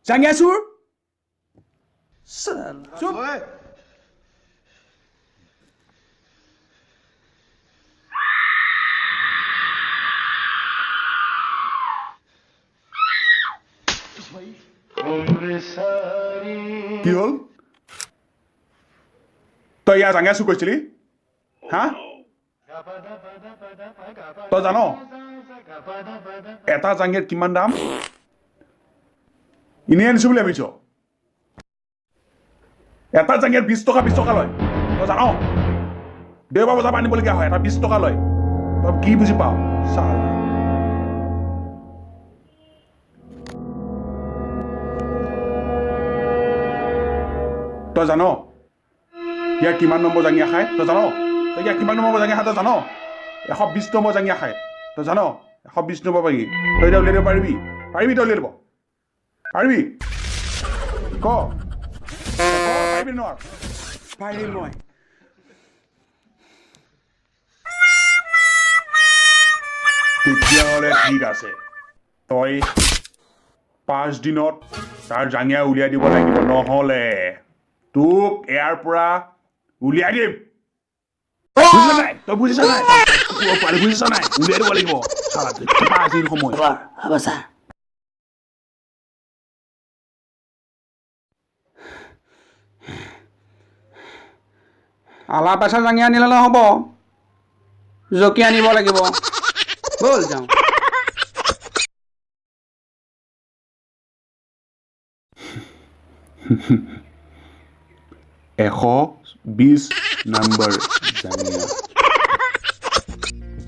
জাঙিয়া চুৰ চুপ কি হ'ল তই ইয়াৰ জাঙিয়া চুৰ কৰিছিলি হা তই জান এটা জাঙিয়াত কিমান দাম এনেই আনিছো বুলি ভাবিছ এটা জাঙিয়াত 20 টকা লয় তই জান দেওবাৰ বজাৰ পৰা আনিবলগীয়া হয় এটা 20 টকা লয় তই কি বুজি পাৱ চাল তই জান ইয়াৰ কিমান নম্বৰ জাঙিয়া খায় তই জান তই ইয়াৰ কিমান নম্বৰ জাঙিয়া খায় তই জান 120 নম্বৰ জাঙিয়া খায় তই জান 120 নম্বৰ পাৰি তই এতিয়া উলিয়াই দিব পাৰিবি তই উলিয়াই দিব পাৰিবি ক পাৰিবি নোৱাৰ পাৰিম মই তেতিয়াহ'লে ঠিক আছে তই 5 দিনত তাৰ জাঙিয়া উলিয়াই দিব লাগিব নহ'লে তোক ইয়াৰ পৰা উলিয়াই দিম বুজিছ নাই তই বুজিছ নাই বুজিছ নাই উলিয়াই দিব লাগিব চালা 5 দিন সময় হ'ব ছাৰ আলা পেচা জাঙি আনিলে নহ'ব জকি আনিব লাগিব ব'ল যাওঁ 120 নম্বৰ জাঙিয়া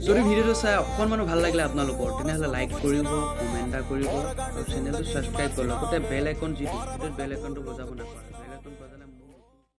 যদি ভিডিঅ'টো চাই অকণমানো ভাল লাগিলে আপোনালোকৰ তেনেহ'লে লাইক কৰিব কমেণ্ট এটা কৰিব আৰু চেনেলটো ছাবস্ক্ৰাইব কৰিব লগতে বেল আইকন যিটো বেল আইকনটো বজাব নাপাহৰিব